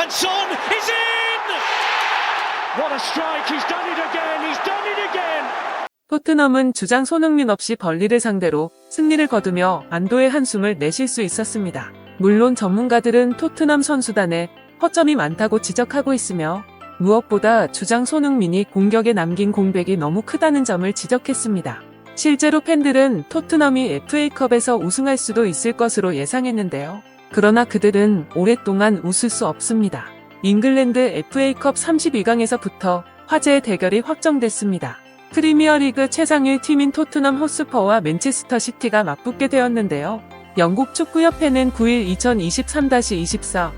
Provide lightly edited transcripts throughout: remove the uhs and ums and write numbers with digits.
And Son is in! What a strike, he's done it again, he's done it again! 토트넘은 주장 손흥민 없이 벌리를 상대로 승리를 거두며 안도의 한숨을 내쉴 수 있었습니다. 물론 전문가들은 토트넘 선수단에 허점이 많다고 지적하고 있으며 무엇보다 주장 손흥민이 공격에 남긴 공백이 너무 크다는 점을 지적했습니다. 실제로 팬들은 토트넘이 FA컵에서 우승할 수도 있을 것으로 예상했는데요. 그러나 그들은 오랫동안 웃을 수 없습니다. 잉글랜드 FA컵 32강에서부터 화제의 대결이 확정됐습니다. 프리미어리그 최상위 팀인 토트넘 호스퍼와 맨체스터 시티가 맞붙게 되었는데요. 영국 축구협회는 9일 2023-24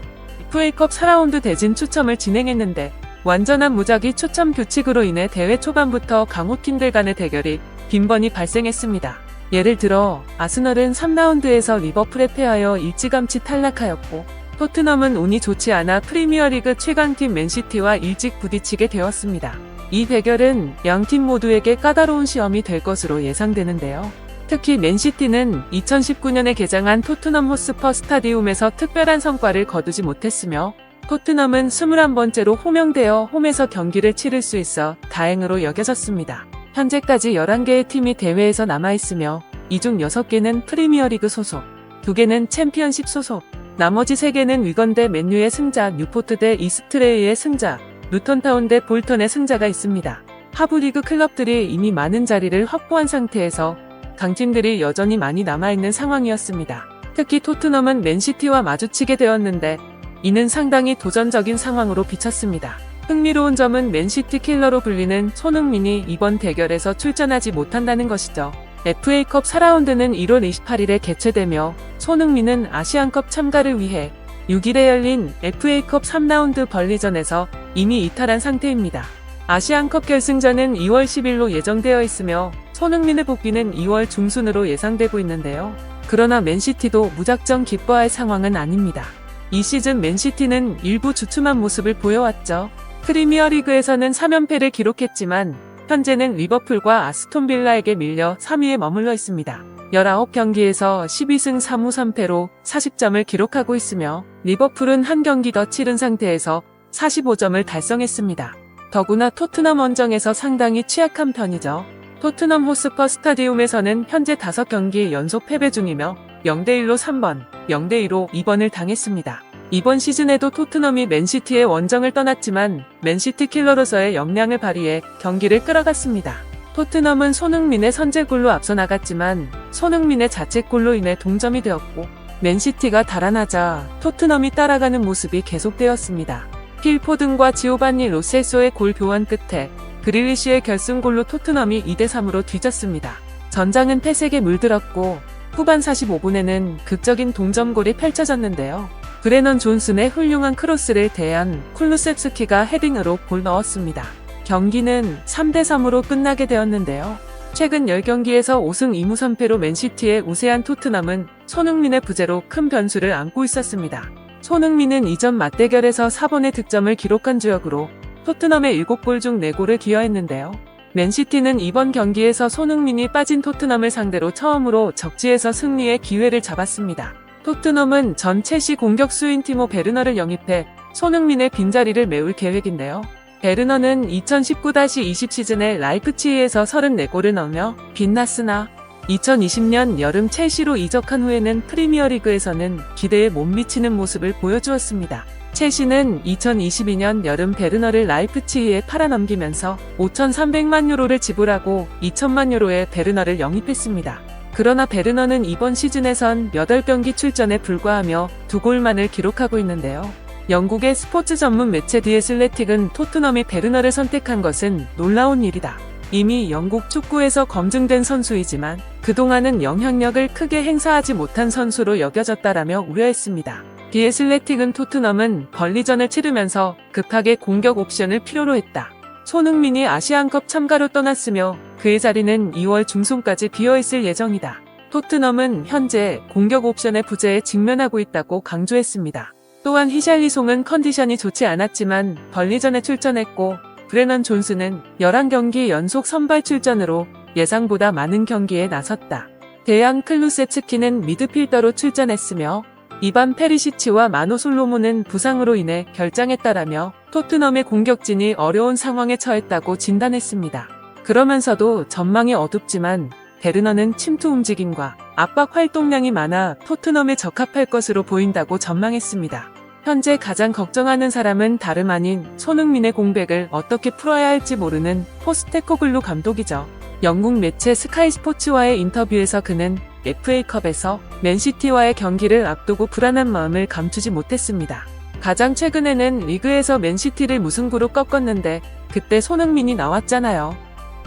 FA컵 4라운드 대진 추첨을 진행했는데 완전한 무작위 추첨 규칙으로 인해 대회 초반부터 강호팀들 간의 대결이 빈번히 발생했습니다. 예를 들어 아스널은 3라운드에서 리버풀에 패하여 일찌감치 탈락하였고 토트넘은 운이 좋지 않아 프리미어리그 최강팀 맨시티와 일찍 부딪히게 되었습니다. 이 대결은 양팀 모두에게 까다로운 시험이 될 것으로 예상되는데요. 특히 맨시티는 2019년에 개장한 토트넘 호스퍼 스타디움에서 특별한 성과를 거두지 못했으며 토트넘은 21번째로 호명되어 홈에서 경기를 치를 수 있어 다행으로 여겨졌습니다. 현재까지 11개의 팀이 대회에서 남아있으며 이 중 6개는 프리미어리그 소속, 2개는 챔피언십 소속, 나머지 3개는 위건 대 맨유의 승자, 뉴포트 대 이스트레이의 승자, 루턴타운 대 볼턴의 승자가 있습니다. 하부리그 클럽들이 이미 많은 자리를 확보한 상태에서 강팀들이 여전히 많이 남아있는 상황이었습니다. 특히 토트넘은 맨시티와 마주치게 되었는데 이는 상당히 도전적인 상황으로 비쳤습니다. 흥미로운 점은 맨시티 킬러로 불리는 손흥민이 이번 대결에서 출전하지 못한다는 것이죠. FA컵 4라운드는 1월 28일에 개최되며 손흥민은 아시안컵 참가를 위해 6일에 열린 FA컵 3라운드 벌리전에서 이미 이탈한 상태입니다. 아시안컵 결승전은 2월 10일로 예정되어 있으며 손흥민의 복귀는 2월 중순으로 예상되고 있는데요. 그러나 맨시티도 무작정 기뻐할 상황은 아닙니다. 이 시즌 맨시티는 일부 주춤한 모습을 보여왔죠. 프리미어리그에서는 3연패를 기록했지만 현재는 리버풀과 아스톤 빌라에게 밀려 3위에 머물러 있습니다. 19경기에서 12승 3무 3패로 40점을 기록하고 있으며 리버풀은 한 경기 더 치른 상태에서 45점을 달성했습니다. 더구나 토트넘 원정에서 상당히 취약한 편이죠. 토트넘 호스퍼 스타디움에서는 현재 5경기 연속 패배 중이며 0대1로 3번, 0대2로 2번을 당했습니다. 이번 시즌에도 토트넘이 맨시티의 원정을 떠났지만 맨시티 킬러로서의 역량을 발휘해 경기를 끌어갔습니다. 토트넘은 손흥민의 선제골로 앞서 나갔지만 손흥민의 자책골로 인해 동점이 되었고 맨시티가 달아나자 토트넘이 따라가는 모습이 계속되었습니다. 필 포든과 지오반니 로셀소의 골 교환 끝에 그릴리쉬의 결승골로 토트넘이 2대3으로 뒤졌습니다. 전장은 패색에 물들었고 후반 45분에는 극적인 동점골이 펼쳐졌는데요. 브레넌 존슨의 훌륭한 크로스를 대한 쿨루셉스키가 헤딩으로 골 넣었습니다. 경기는 3대3으로 끝나게 되었는데요. 최근 10경기에서 5승 2무 3패로 맨시티의 우세한 토트넘은 손흥민의 부재로 큰 변수를 안고 있었습니다. 손흥민은 이전 맞대결에서 4번의 득점을 기록한 주역으로 토트넘의 7골 중 4골을 기여했는데요. 맨시티는 이번 경기에서 손흥민이 빠진 토트넘을 상대로 처음으로 적지에서 승리의 기회를 잡았습니다. 토트넘은 전 첼시 공격수인 티모 베르너를 영입해 손흥민의 빈자리를 메울 계획인데요. 베르너는 2019-20 시즌에 라이프치히에서 34골을 넣으며 빛났으나 2020년 여름 첼시로 이적한 후에는 프리미어리그에서는 기대에 못 미치는 모습을 보여주었습니다. 첼시는 2022년 여름 베르너를 라이프치히에 팔아넘기면서 5,300만 유로를 지불하고 2,000만 유로의 베르너를 영입했습니다. 그러나 베르너는 이번 시즌에선 8경기 출전에 불과하며 2골만을 기록하고 있는데요. 영국의 스포츠 전문 매체 디 애슬레틱은 토트넘이 베르너를 선택한 것은 놀라운 일이다. 이미 영국 축구에서 검증된 선수이지만 그동안은 영향력을 크게 행사하지 못한 선수로 여겨졌다라며 우려했습니다. 디 애슬레틱은 토트넘은 벌리전을 치르면서 급하게 공격 옵션을 필요로 했다. 손흥민이 아시안컵 참가로 떠났으며 그의 자리는 2월 중순까지 비어있을 예정이다. 토트넘은 현재 공격 옵션의 부재에 직면하고 있다고 강조했습니다. 또한 히샬리송은 컨디션이 좋지 않았지만 벌리전에 출전했고 브레넌 존슨은 11경기 연속 선발 출전으로 예상보다 많은 경기에 나섰다. 데양 클루세츠키는 미드필더로 출전했으며 이반 페리시치와 마노 솔로몬은 부상으로 인해 결장했다라며 토트넘의 공격진이 어려운 상황에 처했다고 진단했습니다. 그러면서도 전망이 어둡지만 베르너는 침투 움직임과 압박 활동량이 많아 토트넘에 적합할 것으로 보인다고 전망했습니다. 현재 가장 걱정하는 사람은 다름 아닌 손흥민의 공백을 어떻게 풀어야 할지 모르는 포스테코글루 감독이죠. 영국 매체 스카이 스포츠와의 인터뷰에서 그는 FA컵에서 맨시티와의 경기를 앞두고 불안한 마음을 감추지 못했습니다. 가장 최근에는 리그에서 맨시티를 무승부로 꺾었는데 그때 손흥민이 나왔잖아요.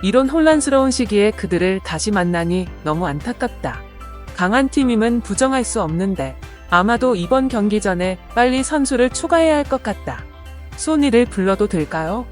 이런 혼란스러운 시기에 그들을 다시 만나니 너무 안타깝다. 강한 팀임은 부정할 수 없는데 아마도 이번 경기 전에 빨리 선수를 추가해야 할 것 같다. 소니를 불러도 될까요?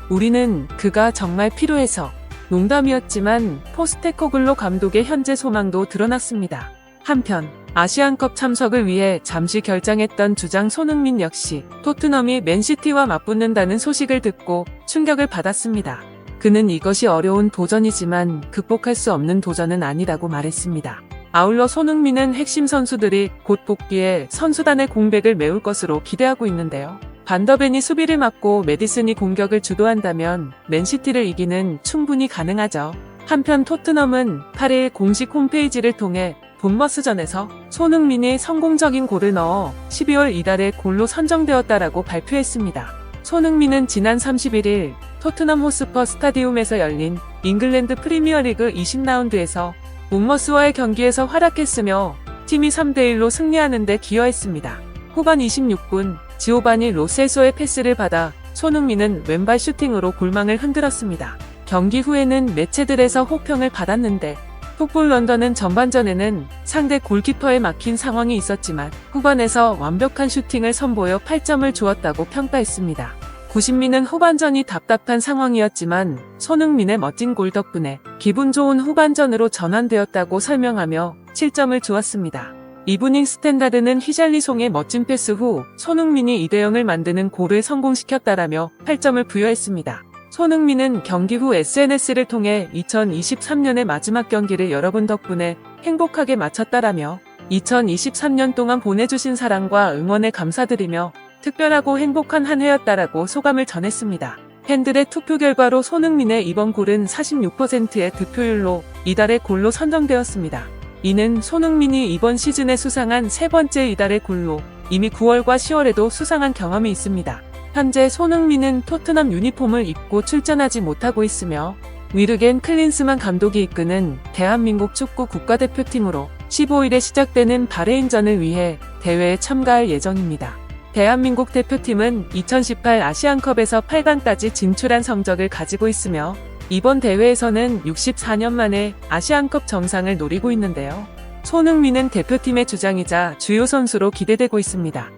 우리는 그가 정말 필요해서. 농담이었지만 포스테코글로 감독의 현재 소망도 드러났습니다. 한편 아시안컵 참석을 위해 잠시 결장했던 주장 손흥민 역시 토트넘이 맨시티와 맞붙는다는 소식을 듣고 충격을 받았습니다. 그는 이것이 어려운 도전이지만 극복할 수 없는 도전은 아니라고 말했습니다. 아울러 손흥민은 핵심 선수들이 곧 복귀해 선수단의 공백을 메울 것으로 기대하고 있는데요. 반더벤이 수비를 맡고 메디슨이 공격을 주도한다면 맨시티를 이기는 충분히 가능하죠. 한편 토트넘은 8일 공식 홈페이지를 통해 본머스전에서 손흥민이 성공적인 골을 넣어 12월 이달에 골로 선정되었다라고 발표했습니다. 손흥민은 지난 31일 토트넘 호스퍼 스타디움에서 열린 잉글랜드 프리미어리그 20라운드에서 본머스와의 경기에서 활약했으며 팀이 3대1로 승리하는 데 기여했습니다. 후반 26분 지오바니 로셀소의 패스를 받아 손흥민은 왼발 슈팅으로 골망을 흔들었습니다. 경기 후에는 매체들에서 호평을 받았는데 풋볼 런던은 전반전에는 상대 골키퍼에 막힌 상황이 있었지만 후반에서 완벽한 슈팅을 선보여 8점을 주었다고 평가했습니다. 구신민은 후반전이 답답한 상황이었지만 손흥민의 멋진 골 덕분에 기분 좋은 후반전으로 전환되었다고 설명하며 7점을 주었습니다. 이브닝 스탠다드는 히잘리송의 멋진 패스 후 손흥민이 2대0을 만드는 골을 성공시켰다라며 8점을 부여했습니다. 손흥민은 경기 후 SNS를 통해 2023년의 마지막 경기를 여러분 덕분에 행복하게 마쳤다라며 2023년 동안 보내주신 사랑과 응원에 감사드리며 특별하고 행복한 한 해였다라고 소감을 전했습니다. 팬들의 투표 결과로 손흥민의 이번 골은 46%의 득표율로 이달의 골로 선정되었습니다. 이는 손흥민이 이번 시즌에 수상한 세 번째 이달의 골로 이미 9월과 10월에도 수상한 경험이 있습니다. 현재 손흥민은 토트넘 유니폼을 입고 출전하지 못하고 있으며 위르겐 클린스만 감독이 이끄는 대한민국 축구 국가대표팀으로 15일에 시작되는 바레인전을 위해 대회에 참가할 예정입니다. 대한민국 대표팀은 2018 아시안컵에서 8강까지 진출한 성적을 가지고 있으며 이번 대회에서는 64년 만에 아시안컵 정상을 노리고 있는데요. 손흥민은 대표팀의 주장이자 주요 선수로 기대되고 있습니다.